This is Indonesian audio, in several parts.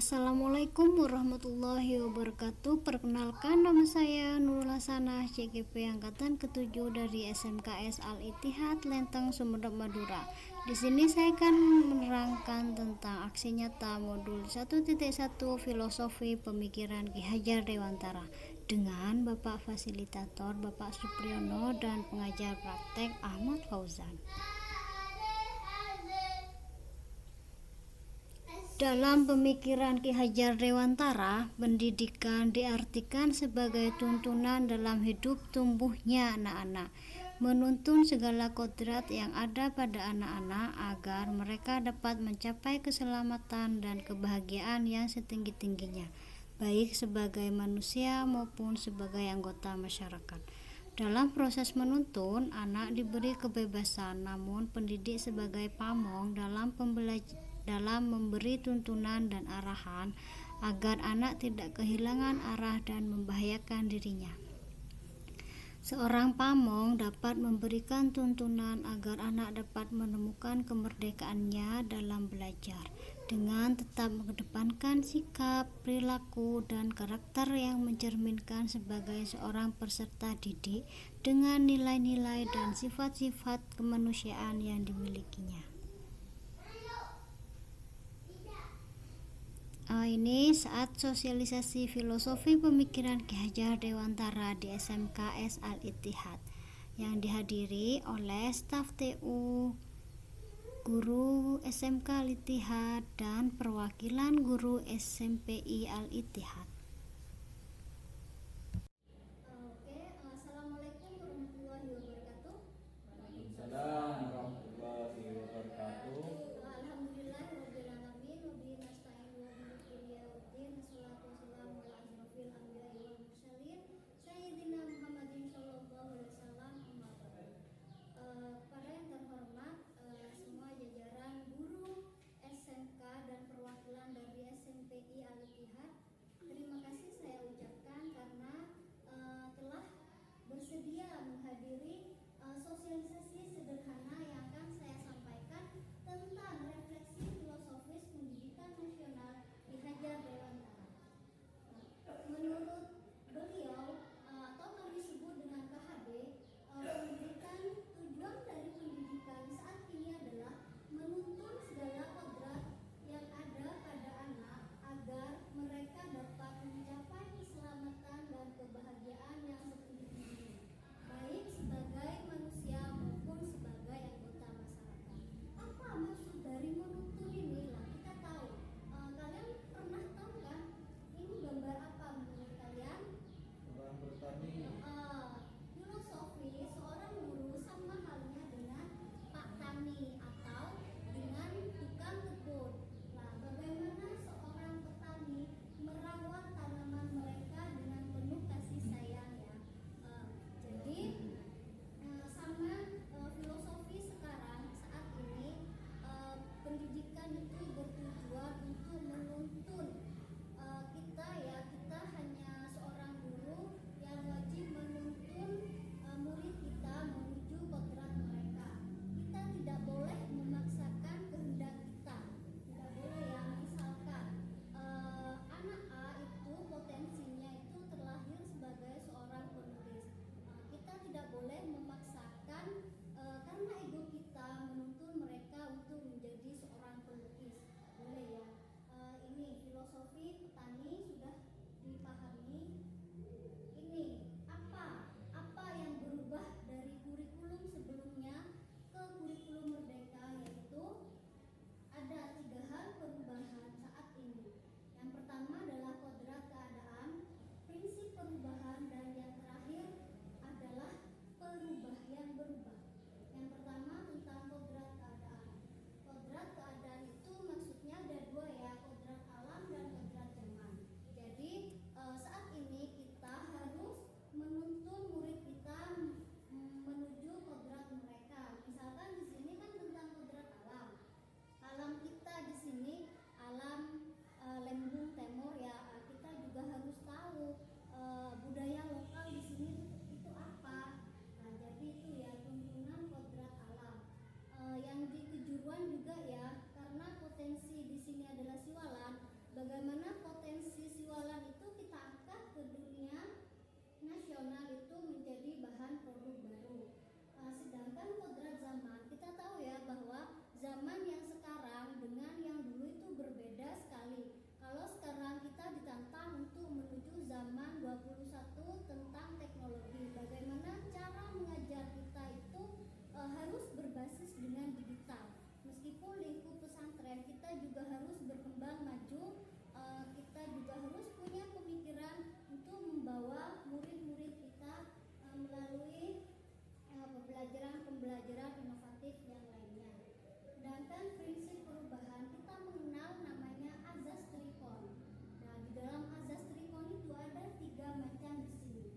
Assalamualaikum warahmatullahi wabarakatuh. Perkenalkan, nama saya Nurul Hasanah, CGP angkatan ke-7 dari SMKS Al-Ittihad, Lenteng, Sumeneb, Madura. Di sini saya akan menerangkan tentang aksi nyata modul 1.1 Filosofi Pemikiran Ki Hajar Dewantara dengan Bapak Fasilitator Bapak Supriyono dan pengajar praktek Ahmad Fauzan. Dalam pemikiran Ki Hajar Dewantara, pendidikan diartikan sebagai tuntunan dalam hidup tumbuhnya anak-anak, menuntun segala kodrat yang ada pada anak-anak agar mereka dapat mencapai keselamatan dan kebahagiaan yang setinggi-tingginya, baik sebagai manusia maupun sebagai anggota masyarakat. Dalam proses menuntun, anak diberi kebebasan, namun pendidik sebagai pamong dalam memberi tuntunan dan arahan agar anak tidak kehilangan arah dan membahayakan dirinya. Seorang pamong dapat memberikan tuntunan agar anak dapat menemukan kemerdekaannya dalam belajar, dengan tetap mengedepankan sikap, perilaku, dan karakter yang mencerminkan sebagai seorang peserta didik dengan nilai-nilai dan sifat-sifat kemanusiaan yang dimilikinya. Ini saat sosialisasi filosofi pemikiran Ki Hajar Dewantara di SMKS Al-Ittihad yang dihadiri oleh staf TU, guru SMK Al-Ittihad, dan perwakilan guru SMPI Al-Ittihad. Assalamualaikum warahmatullahi wabarakatuh. Waalaikumsalam warahmatullahi wabarakatuh. Alhamdulillahirabbil alamin wa bihi nasta'in wa bihi kuliyahuddin wassalatu wassalamu ala asrofil anbiya'i wal mursalin sayyidina Muhammadin sallallahu alaihi wasallam. Amma ba'du. Para yang terhormat, semua jajaran guru SMK dan perwakilan dari SMPI Al-Ittihad, terima kasih saya ucapkan karena telah bersedia menghadiri sosialisasi sederhana yang akan saya sampaikan tentang refleksi filosofis pendidikan nasional Ki Hajar Dewantara. Menurut beliau, atau kami sebut dengan KHD, pendidikan, tujuan dari pendidikan saat ini adalah menuntun segala kodrat yang ada pada anak agar mereka dapat mencapai keselamatan dan kebahagiaan yang setinggi-tingginya, baik sebagai manusia maupun zaman yang sekarang dengan yang dulu itu berbeda sekali. Kalau sekarang kita ditantang untuk menuju zaman 21 tentang teknologi. Bagaimana cara mengajar kita itu harus berbasis dengan digital. Meskipun lingkup pesantren kita juga harus berkembang maju, kita juga harus punya pemikiran untuk membawa murid-murid kita melalui pembelajaran inovatif yang lainnya. Sedangkan prinsip perubahan kita mengenal namanya azas trikon. Nah, di dalam azas trikon itu ada 3 macam di sini: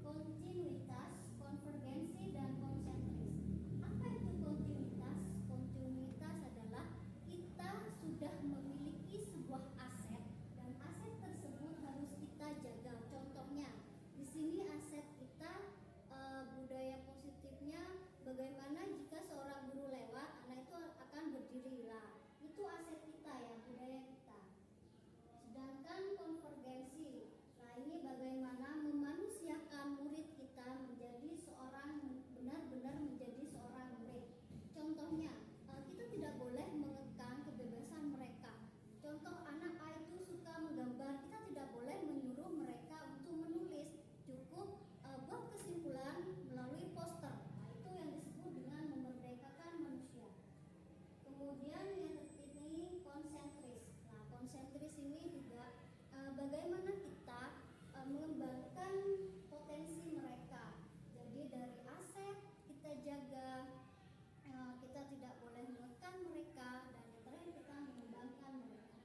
kontinuitas, konvergensi, dan konsentris. Apa itu kontinuitas? Kontinuitas adalah kita sudah memiliki sebuah aset dan aset tersebut harus kita jaga. Contohnya di sini aset kita budaya positifnya, bagaimana jika seorang guru lewat, anak itu akan berdiri lah. Itu aset kita ya, budaya kita. Sedangkan konvergensi, nah ini bagaimana memanusiakan murid kita menjadi benar-benar menjadi seorang murid. Contohnya, kita tidak boleh mengekang kebebasan mereka. Contoh, anak A itu suka menggambar, kita tidak boleh menyuruh mereka untuk menulis, cukup buat kesimpulan melalui poster. Nah, itu yang disebut dengan memerdekakan manusia. Kemudian yang ini konsentris. Nah, konsentris ini juga bagaimana kita mengembangkan potensi mereka. Jadi dari aset kita jaga, kita tidak boleh menekan mereka, dan yang terakhir kita mengembangkan mereka.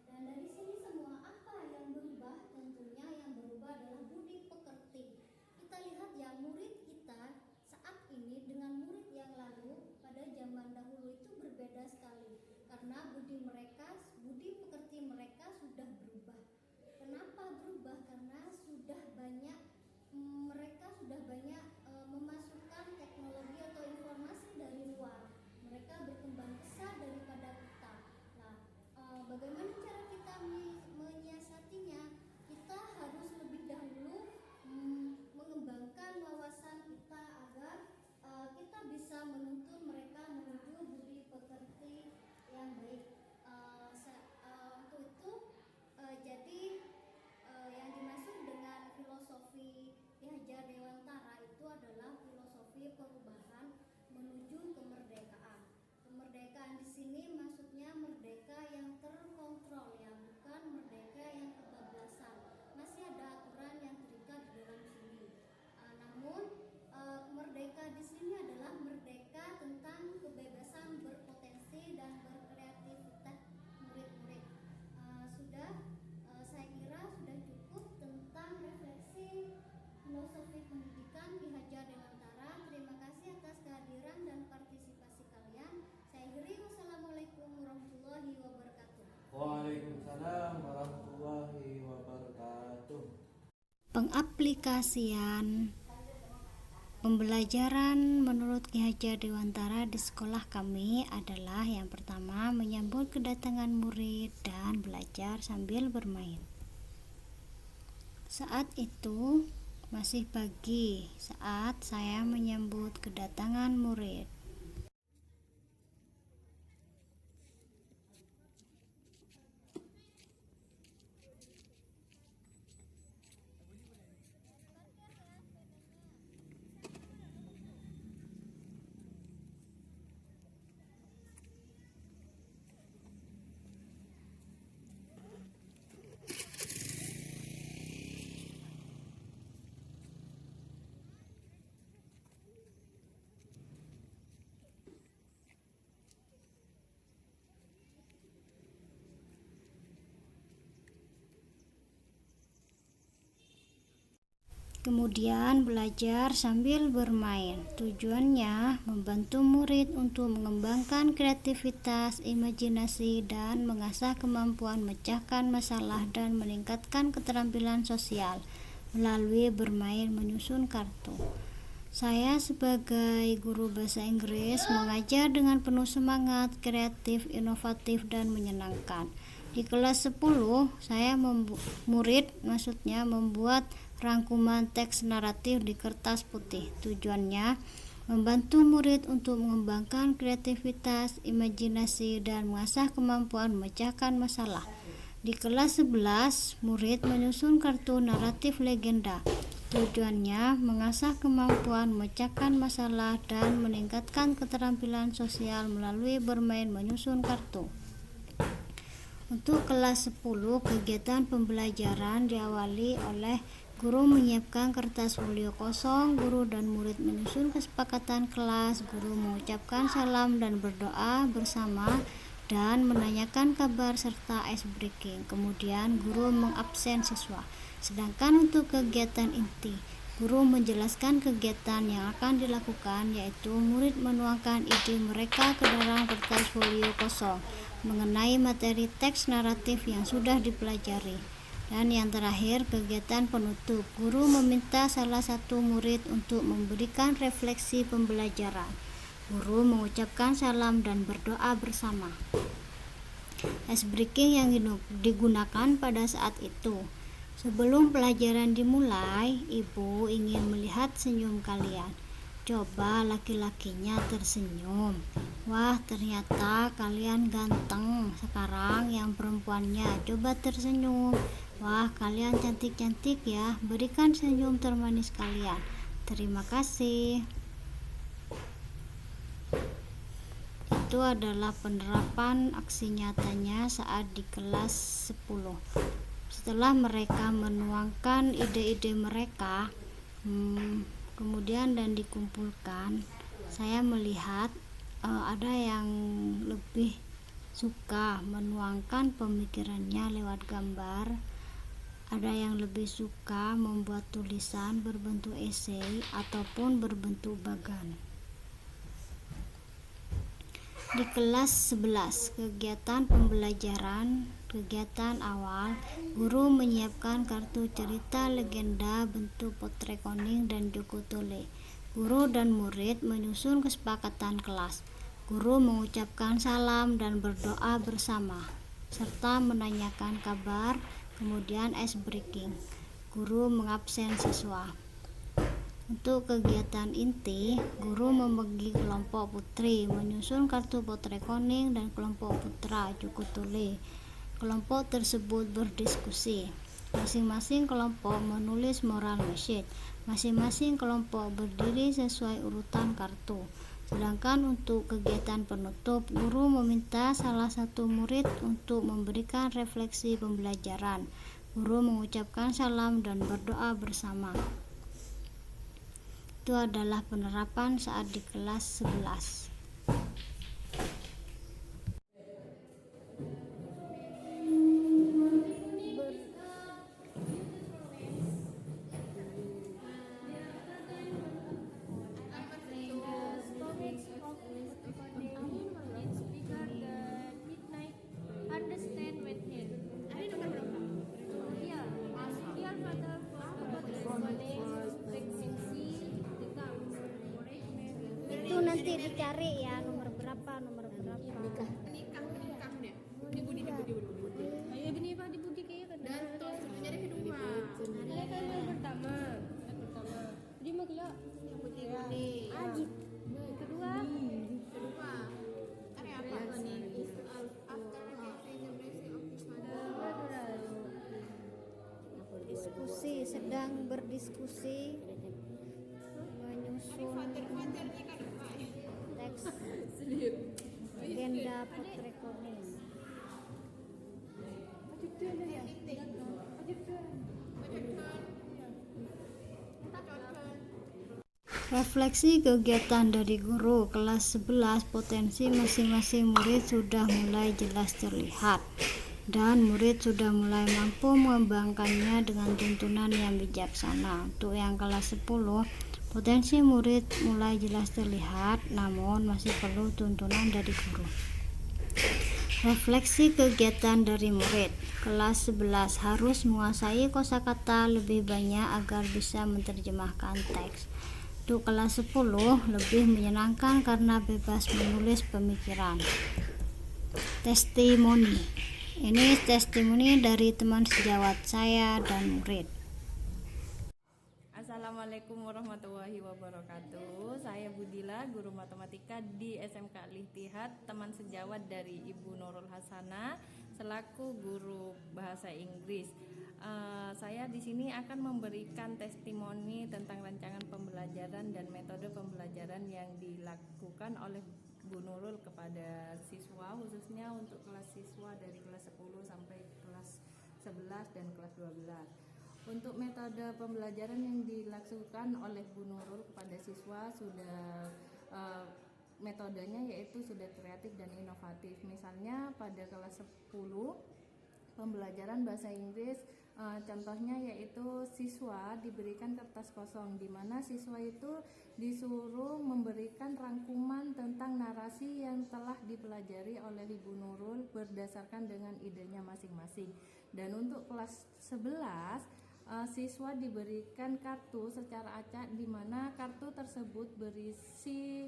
Dan dari sini semua apa yang berubah? Tentunya yang berubah adalah budi pekerti. Kita lihat ya, murid kita saat ini dengan murid yang lalu pada zaman dahulu itu berbeda sekali, karena budi pekerti mereka sudah berubah. Kenapa berubah? Karena mereka sudah banyak memasukkan teknologi atau informasi dari luar. Mereka berkembang pesat daripada kita. Nah, bagaimana cara kita menyiasatinya? Kita harus lebih dahulu mengembangkan wawasan kita agar kita bisa menuntun mereka menuju budi pekerti yang baik. Untuk itu, jadi yang dimaksud dengan filosofi Ki Hajar Dewantara itu adalah filosofi perubahan menuju kemerdekaan. Kemerdekaan di sini maksudnya merdeka yang terkontrol, ya, bukan merdeka yang kebablasan. Masih ada aturan yang terikat di dalam sini. Namun merdeka di sini adalah merdeka tentang kebebasan berpotensi dan berkreativitas murid-murid. Saya kira sudah cukup tentang refleksi filosofi pendidikan Ki Hajar Dewantara. Terima kasih atas kehadiran dan partisipasi kalian. Saya akhiri, wassalamualaikum warahmatullahi wabarakatuh. Waalaikumsalam warahmatullahi wabarakatuh. Pengaplikasian pembelajaran menurut Ki Hajar Dewantara di sekolah kami adalah yang pertama, menyambut kedatangan murid dan belajar sambil bermain. Saat itu masih pagi saat saya menyambut kedatangan murid. Kemudian belajar sambil bermain. Tujuannya membantu murid untuk mengembangkan kreativitas, imajinasi, dan mengasah kemampuan memecahkan masalah dan meningkatkan keterampilan sosial melalui bermain menyusun kartu. Saya sebagai guru bahasa Inggris mengajar dengan penuh semangat, kreatif, inovatif, dan menyenangkan. Di kelas 10, saya membuat rangkuman teks naratif di kertas putih. Tujuannya membantu murid untuk mengembangkan kreativitas, imajinasi, dan mengasah kemampuan memecahkan masalah. Di kelas 11, murid menyusun kartu naratif legenda. Tujuannya mengasah kemampuan memecahkan masalah dan meningkatkan keterampilan sosial melalui bermain menyusun kartu. Untuk kelas 10, kegiatan pembelajaran diawali oleh guru menyiapkan kertas folio kosong, guru dan murid menyusun kesepakatan kelas, guru mengucapkan salam dan berdoa bersama dan menanyakan kabar serta ice breaking. Kemudian guru mengabsen siswa. Sedangkan untuk kegiatan inti, guru menjelaskan kegiatan yang akan dilakukan, yaitu murid menuangkan ide mereka ke dalam kertas folio kosong mengenai materi teks naratif yang sudah dipelajari. Dan yang terakhir, kegiatan penutup, guru meminta salah satu murid untuk memberikan refleksi pembelajaran. Guru mengucapkan salam dan berdoa bersama. Ice breaking yang digunakan pada saat itu. Sebelum pelajaran dimulai, ibu ingin melihat senyum kalian. Coba laki-lakinya tersenyum. Wah, ternyata kalian ganteng. Sekarang yang perempuannya coba tersenyum. Wah, kalian cantik-cantik ya. Berikan senyum termanis kalian. Terima kasih. Itu adalah penerapan aksi nyatanya saat di kelas 10. Setelah mereka menuangkan ide-ide mereka, kemudian dan dikumpulkan, saya melihat ada yang lebih suka menuangkan pemikirannya lewat gambar, ada yang lebih suka membuat tulisan berbentuk esai ataupun berbentuk bagan. Di kelas 11, kegiatan pembelajaran, kegiatan awal, guru menyiapkan kartu cerita legenda bentuk potret kuning dan joko tole. Guru dan murid menyusun kesepakatan kelas. Guru mengucapkan salam dan berdoa bersama, serta menanyakan kabar, kemudian ice breaking. Guru mengabsen siswa. Untuk kegiatan inti, guru membagi kelompok putri menyusun kartu potret kuning dan kelompok putra joko tole. Kelompok tersebut berdiskusi. Masing-masing kelompok menulis moral message. Masing-masing kelompok berdiri sesuai urutan kartu. Sedangkan untuk kegiatan penutup, guru meminta salah satu murid untuk memberikan refleksi pembelajaran. Guru mengucapkan salam dan berdoa bersama. Itu adalah penerapan saat di kelas 11. Itu nanti dicari ya nomor berapa. Nikah deh. Di Budi. Ayo gini Pak, di Budi kayaknya kan. Dan tahun sebelumnya di kedua. Ini kan yang pertama. Jadi mau gila yang Budi. Yang kedua. Ada apa? Diskusi, sedang berdiskusi menyusun teks legenda potret kuning. Refleksi kegiatan dari guru kelas 11, potensi masing-masing murid sudah mulai jelas terlihat dan murid sudah mulai mampu mengembangkannya dengan tuntunan yang bijaksana. Untuk yang kelas 10, potensi murid mulai jelas terlihat, namun masih perlu tuntunan dari guru. Refleksi kegiatan dari murid kelas 11 harus menguasai kosakata lebih banyak agar bisa menerjemahkan teks. Untuk kelas 10 lebih menyenangkan karena bebas menulis pemikiran. Testimoni. Ini testimoni dari teman sejawat saya dan murid. Assalamualaikum warahmatullahi wabarakatuh. Saya Budila, guru matematika di SMK Al-Ittihad, teman sejawat dari Ibu Nurul Hasanah selaku guru bahasa Inggris. Saya di sini akan memberikan testimoni tentang rancangan pembelajaran dan metode pembelajaran yang dilakukan oleh Bu Nurul kepada siswa, khususnya untuk kelas siswa dari kelas 10 sampai kelas 11 dan kelas 12. Untuk metode pembelajaran yang dilakukan oleh Bu Nurul kepada siswa sudah metodenya yaitu sudah kreatif dan inovatif. Misalnya pada kelas 10 pembelajaran bahasa Inggris, contohnya yaitu siswa diberikan kertas kosong di mana siswa itu disuruh memberikan rangkuman tentang narasi yang telah dipelajari oleh Ibu Nurul berdasarkan dengan idenya masing-masing. Dan untuk kelas 11 siswa diberikan kartu secara acak di mana kartu tersebut berisi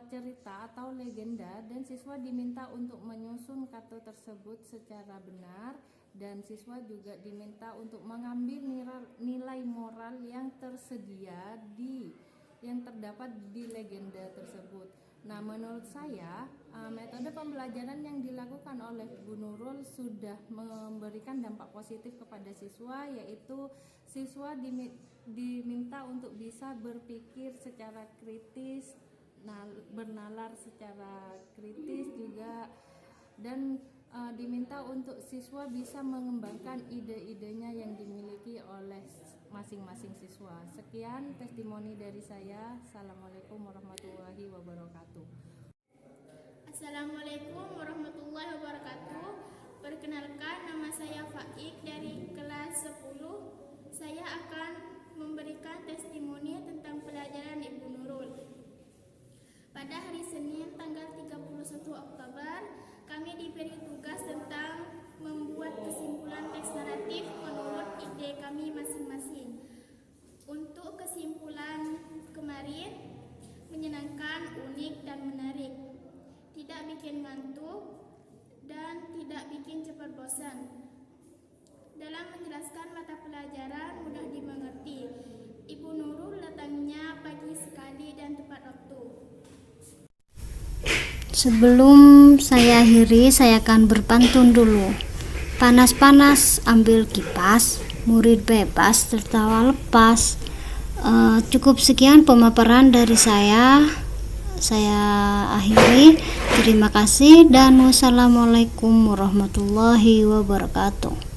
cerita atau legenda, dan siswa diminta untuk menyusun kartu tersebut secara benar, dan siswa juga diminta untuk mengambil nilai moral yang tersedia yang terdapat di legenda tersebut. Nah, menurut saya metode pembelajaran yang dilakukan oleh Bu Nurul sudah memberikan dampak positif kepada siswa, yaitu siswa diminta untuk bisa berpikir secara kritis, bernalar secara kritis juga, dan diminta untuk siswa bisa mengembangkan ide-idenya yang dimiliki oleh masing-masing siswa. Sekian testimoni dari saya. Assalamualaikum warahmatullahi wabarakatuh. Assalamualaikum warahmatullahi wabarakatuh. Perkenalkan, nama saya Faik dari kelas 10. Saya akan memberikan testimoni tentang pelajaran Ibu Nurul. Pada hari Senin tanggal 31 Oktober, kami diberi tugas tentang membuat kesimpulan teks naratif menurut ide kami masing-masing. Untuk kesimpulan kemarin, menyenangkan, unik, dan menarik, tidak bikin ngantuk, dan tidak bikin cepat bosan. Dalam menjelaskan mata pelajaran mudah dimengerti. Ibu Nurul datangnya pagi sekali dan tepat waktu. Sebelum saya akhiri, saya akan berpantun dulu. Panas-panas ambil kipas, murid bebas tertawa lepas. Cukup sekian pemaparan dari saya akhiri. Terima kasih dan wassalamualaikum warahmatullahi wabarakatuh.